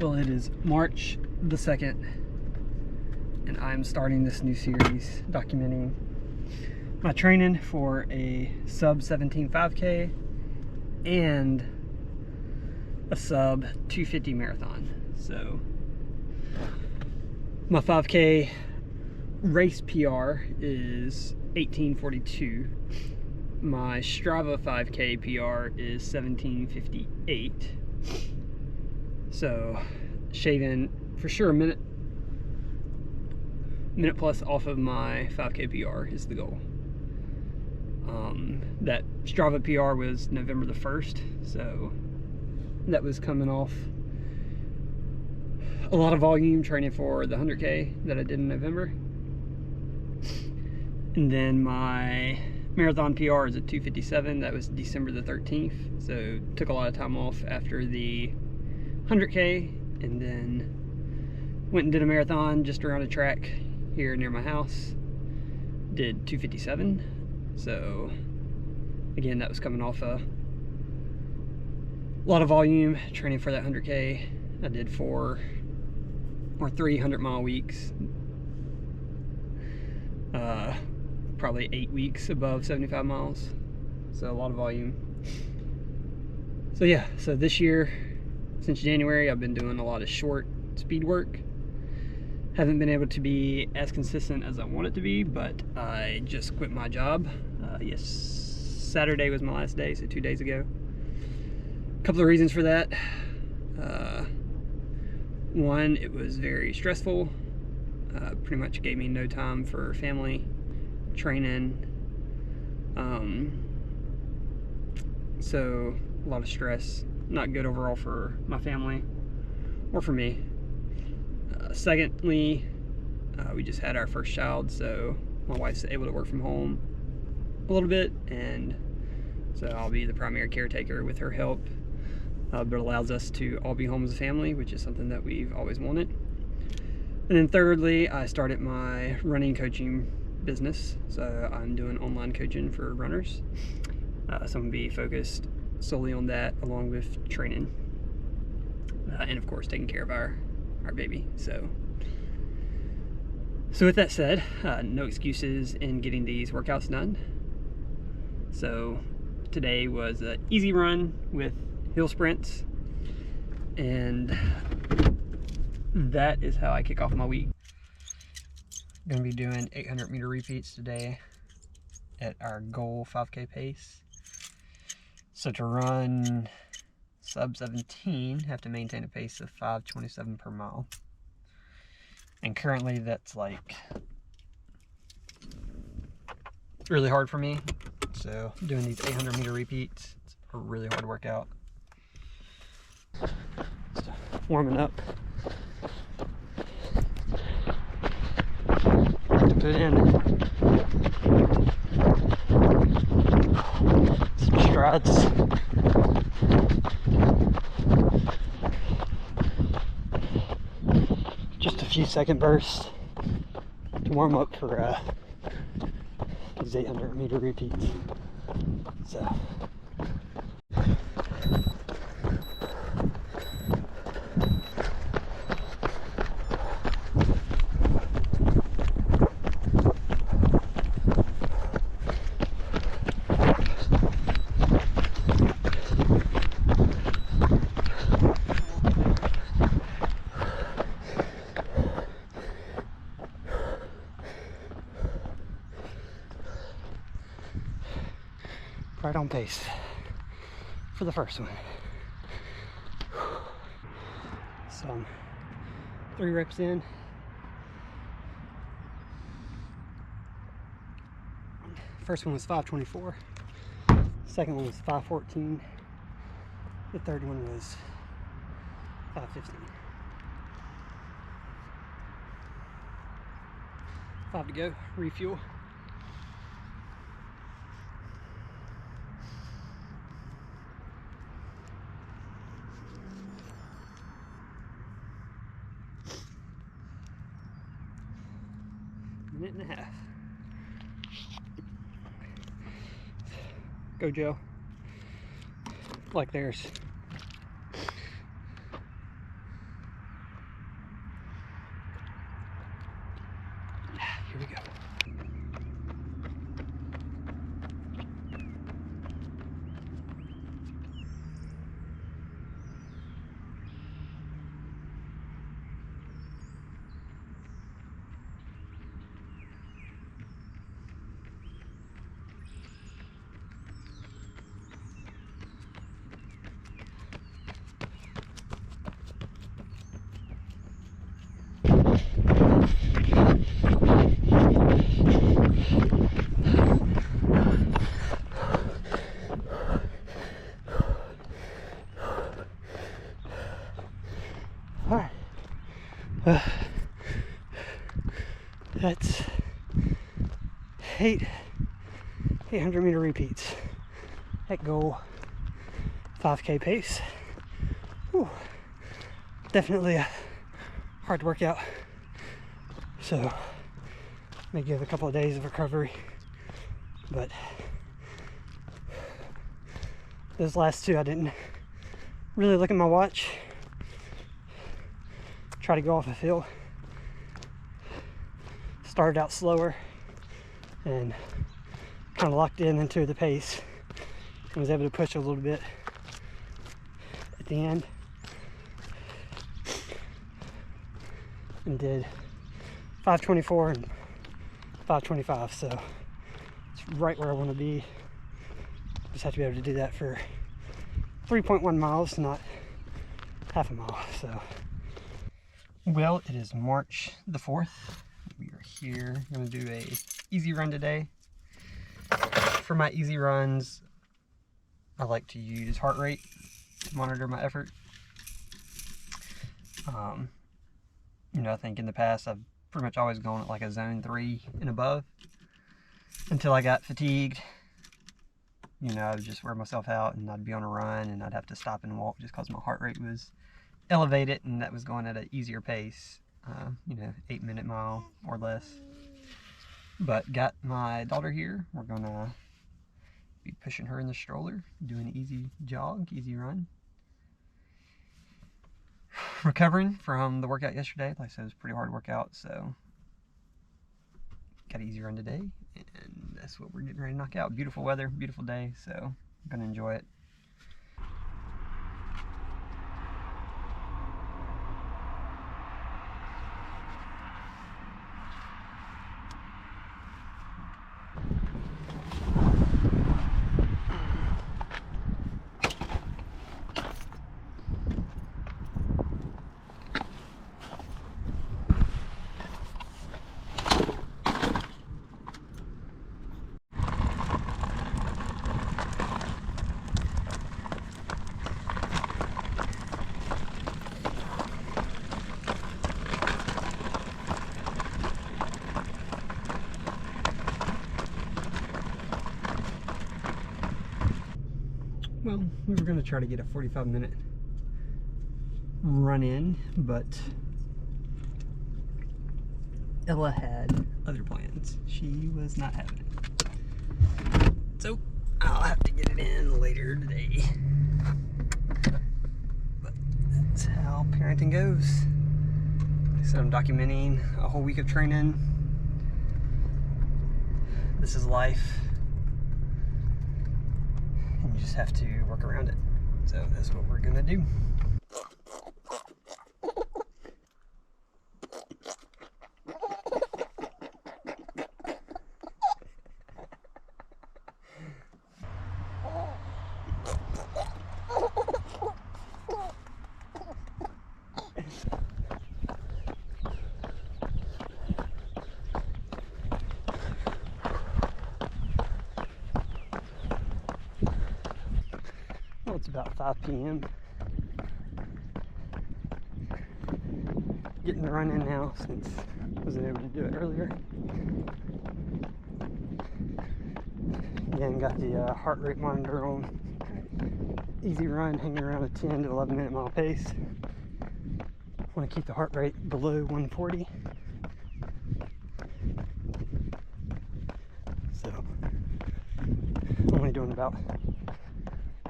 Well, it is March the 2nd, and I'm starting this new series documenting my training for a sub 17 5K and a sub 250 marathon. So my 5K race PR is 18:42. My Strava 5K PR is 17:58. So shaving for sure a minute plus off of my 5K PR is the goal. That Strava PR was November the 1st, so that was coming off a lot of volume training for the 100K that I did in November. And then my marathon PR is at 2:57. That was December the 13th, so took a lot of time off after the 100K, and then went and did a marathon just around a track here near my house. Did 2:57. So again, that was coming off a lot of volume training for that 100K. I did 4 or 3 100-mile weeks, probably 8 weeks above 75 miles, so a lot of volume. So yeah, so this year, since January, I've been doing a lot of short speed work. Haven't been able to be as consistent as I want it to be, but I just quit my job. Yes, Saturday was my last day, so 2 days ago. A couple of reasons for that. One, it was very stressful. Pretty much gave me no time for family, training. So a lot of stress, not good overall for my family or for me. Secondly, we just had our first child, so my wife's able to work from home a little bit, and so I'll be the primary caretaker with her help. But it allows us to all be home as a family, which is something that we've always wanted. And then thirdly, I started my running coaching business, so I'm doing online coaching for runners. So I'm going to be focused solely on that, along with training, and of course taking care of our baby. So with that said, no excuses in getting these workouts done. So today was an easy run with hill sprints, and that is how I kick off my week. Gonna be doing 800-meter repeats today at our goal 5K pace. So to run sub 17, have to maintain a pace of 5:27 per mile. And currently that's like really hard for me. So doing these 800-meter repeats, it's a really hard workout. Just warming up. To put in some strides. Just a few second bursts to warm up for these 800-meter repeats. So right on pace for the first one. So I'm 3 reps in. First one was 5:24. Second one was 5:14. The third one was 5:15. 5 to go. Refuel. Minute and a half. Go, Joe. Like theirs. Here we go. All right, that's 800 meter repeats at goal, 5K pace. Whew. Definitely a hard workout, so may give a couple of days of recovery, but those last two I didn't really look at my watch, try to go off a feel. Started out slower and kind of locked into the pace and was able to push a little bit at the end and did 5:24 and 5:25, so it's right where I want to be. Just have to be able to do that for 3.1 miles, not half a mile. So, well, it is March the 4th. We are here. I'm going to do a easy run today. For my easy runs, I like to use heart rate to monitor my effort. You know, I think in the past I've pretty much always gone at like a zone 3 and above until I got fatigued. You know, I would just wear myself out and I'd be on a run and I'd have to stop and walk just because my heart rate was elevated and that was going at an easier pace, you know, 8-minute mile or less. But got my daughter here. We're gonna be pushing her in the stroller, doing an easy jog, easy run. Recovering from the workout yesterday. Like I said, it was a pretty hard workout, so got an easy run today, and that's what we're getting ready to knock out. Beautiful weather, beautiful day, so I'm gonna enjoy it. Well, we were going to try to get a 45-minute run in, but Ella had other plans. She was not having it. So I'll have to get it in later today. But that's how parenting goes. So I'm documenting a whole week of training. This is life. You just have to work around it. So that's what we're gonna do. Well, it's about 5 p.m. Getting the run in now since I wasn't able to do it earlier. Again, got the heart rate monitor on. Easy run, hanging around a 10 to 11 minute mile pace. Want to keep the heart rate below 140. So, only doing about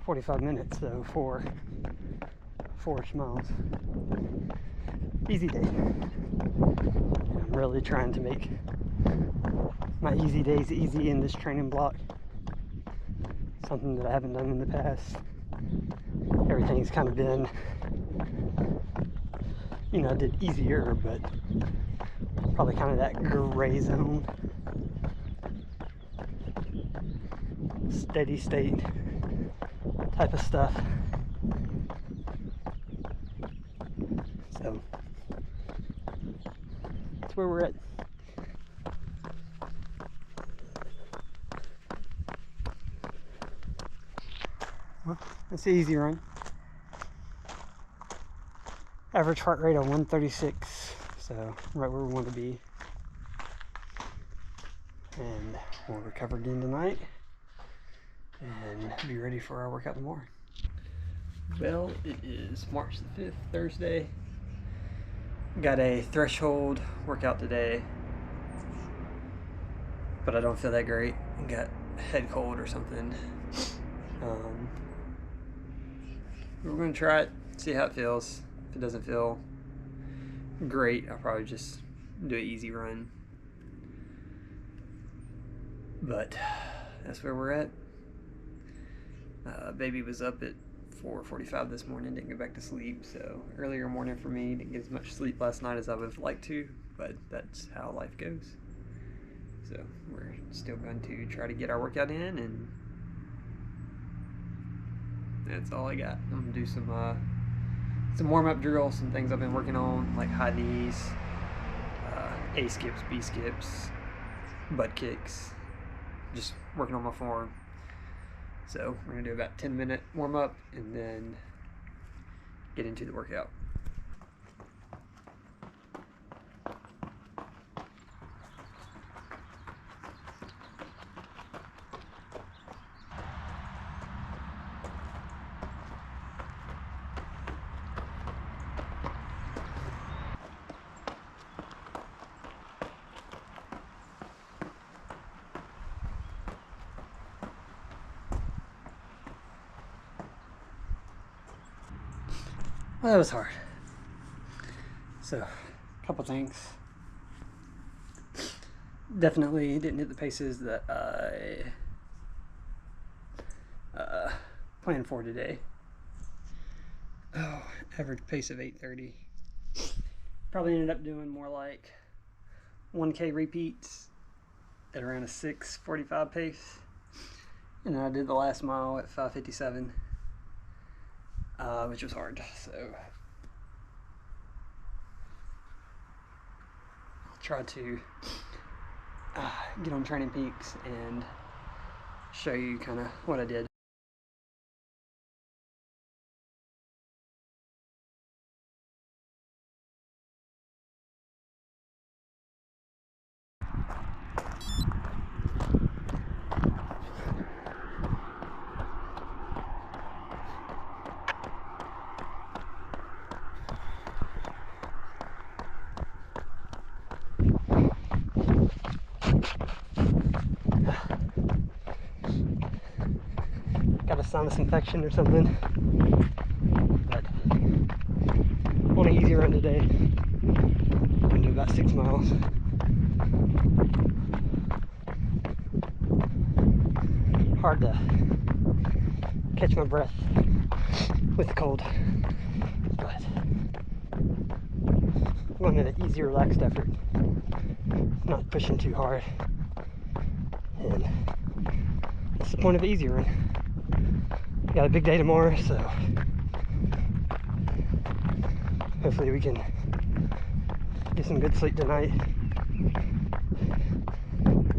45 minutes, so 4-ish miles. Easy day. I'm really trying to make My easy days easy in this training block. Something that I haven't done in the past. Everything's kind of been, you know, I did easier, but probably kind of that gray zone. Steady state type of stuff. So that's where we're at. Well, that's the easy run. Average heart rate of 136, so right where we want to be. And we'll recover again tonight and be ready for our workout tomorrow. Well, it is March the 5th, Thursday. Got a threshold workout today, but I don't feel that great. Got head cold or something. We're going to try it, see how it feels. If it doesn't feel great, I'll probably just do an easy run. But that's where we're at. Baby was up at 4:45 this morning, didn't go back to sleep, so earlier morning for me. Didn't get as much sleep last night as I would have liked to, but that's how life goes. So we're still going to try to get our workout in, and that's all I got. I'm gonna do some warm-up drills, some things I've been working on, like high knees, A skips, B skips, butt kicks, just working on my form. So we're gonna do about 10-minute warm-up and then get into the workout. Well, that was hard. So, a couple things. Definitely didn't hit the paces that I planned for today. Oh, average pace of 8:30. Probably ended up doing more like 1K repeats at around a 6:45 pace. And then I did the last mile at 5:57. Which was hard, so I'll try to get on Training Peaks and show you kind of what I did. Got a sinus infection or something, but on an easy run today. I'm gonna do about 6 miles. Hard to catch my breath with the cold, but I'm going at an easy, relaxed effort, not pushing too hard, and that's the point of an easy run. Got a big day tomorrow, so hopefully we can get some good sleep tonight,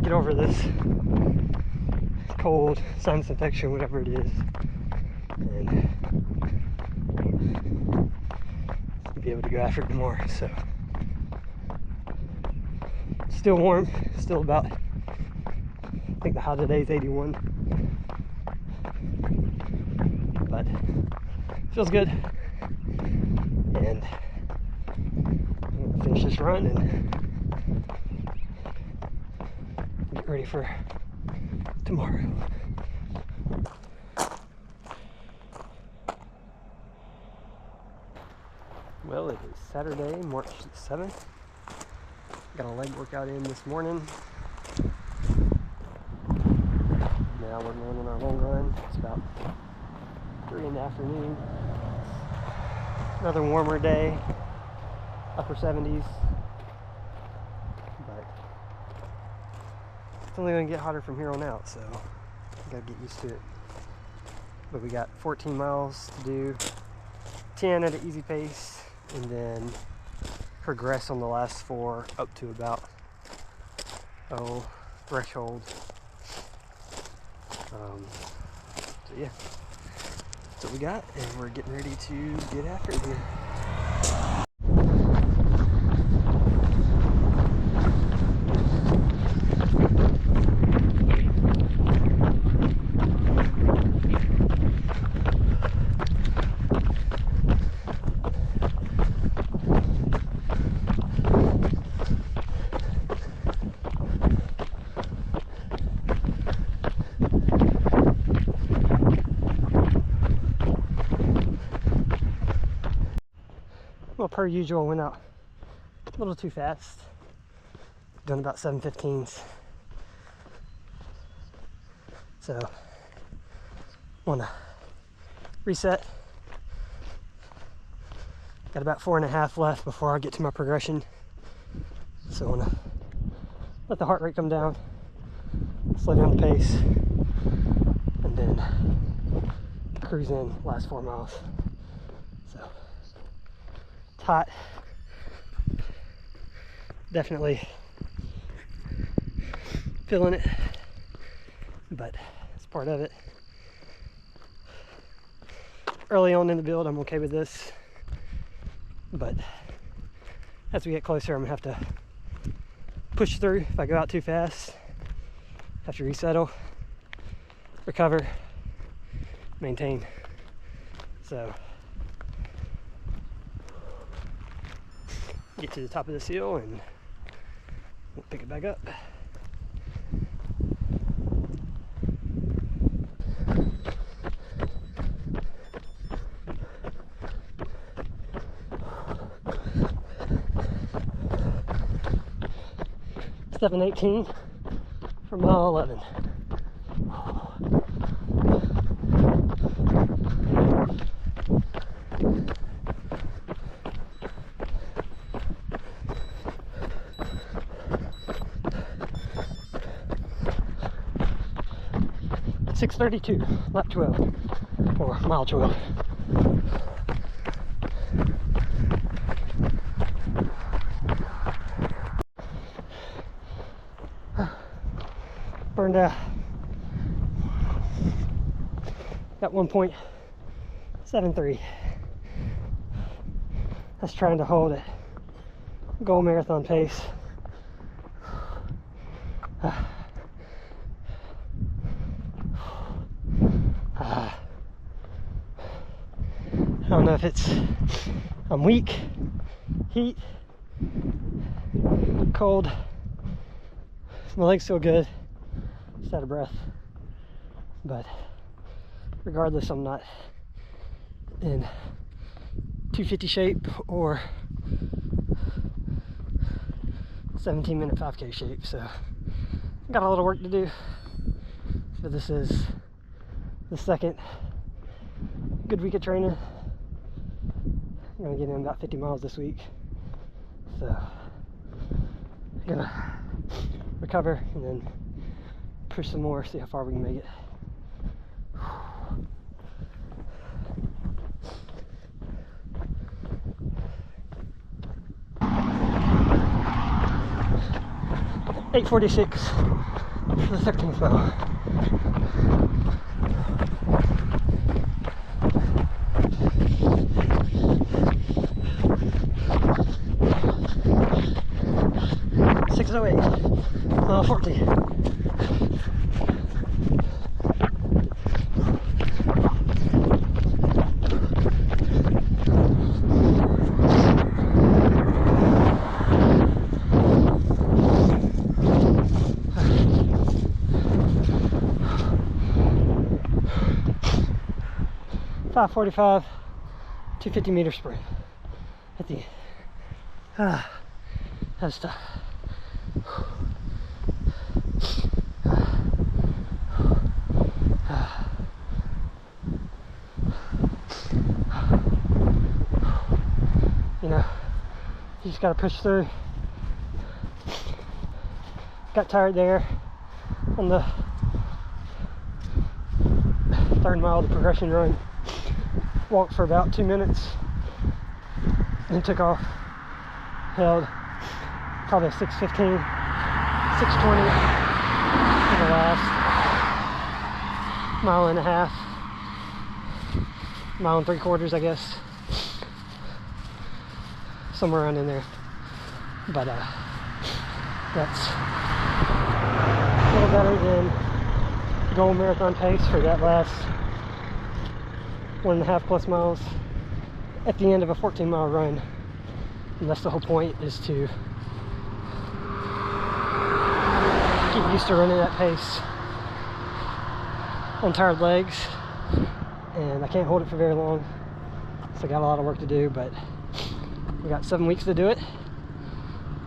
get over this cold, sinus infection, whatever it is, and be able to go after it tomorrow. So still warm, still about, I think the high today is 81, but feels good. And I'm gonna finish this run and get ready for tomorrow. Well, it is Saturday, March 7th. Got a leg workout in this morning. now. We're going on our long run. It's about 3 in the afternoon. Another warmer day, upper 70s. But it's only going to get hotter from here on out, so I got to get used to it. But we got 14 miles to do, 10 at an easy pace, and then progress on the last 4 up to about threshold. So yeah, that's what we got, and we're getting ready to get after it here. Well, per usual, went out a little too fast. Done about 7:15s. So, wanna reset. Got about 4.5 left before I get to my progression. So, wanna let the heart rate come down, slow down the pace, and then cruise in last 4 miles. So. Hot, definitely feeling it, but it's part of it. Early on in the build, I'm okay with this, but as we get closer, I'm gonna have to push through. If I go out too fast, have to resettle, recover, maintain. So get to the top of this hill and we'll pick it back up. $7:18 for mile 11. 6:32, lap 12, or mile 12. Burned out. Got 1.73. That's trying to hold it. Goal marathon pace. I don't know if it's I'm weak, heat, cold. My legs feel good, just out of breath. But regardless, I'm not in 250 shape or 17-minute 5K shape, so got a little work to do. So this is the second good week of training. I'm gonna get in about 50 miles this week, so I'm gonna recover and then push some more, see how far we can make it. 8:46 for the 13th mile. Mile 14. .545, 250-meter sprint at the end. That's tough. You just gotta push through. Got tired there on the 3rd mile of the progression run. Walked for about 2 minutes, then took off. Held probably a 6:15, 6:20 for the last mile and a half, mile and 3/4, I guess, somewhere around in there. But that's a little better than goal marathon pace for that last 1.5+ miles at the end of a 14-mile run. And that's the whole point, is to get used to running that pace on tired legs. And I can't hold it for very long, so I got a lot of work to do, but we got 7 weeks to do it.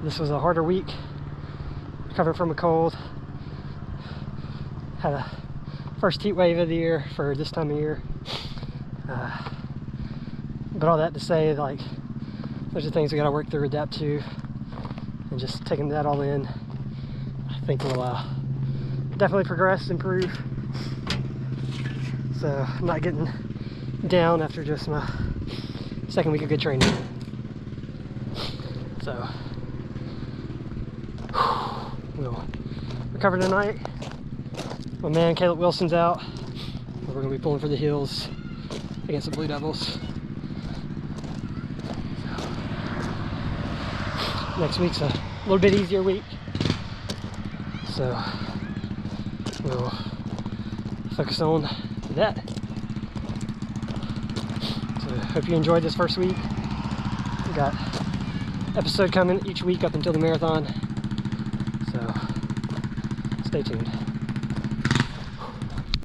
This was a harder week, recovering from a cold. Had a first heat wave of the year for this time of year. But all that to say, like, those are things we gotta work through, adapt to, and just taking that all in, I think we'll definitely progress, improve. So I'm not getting down after just my 2nd week of good training. So we'll recover tonight. My man Caleb Wilson's out. We're gonna be pulling for the hills against the Blue Devils. Next week's a little bit easier week, so we'll focus on that. So hope you enjoyed this first week. We got episode coming each week up until the marathon, so stay tuned.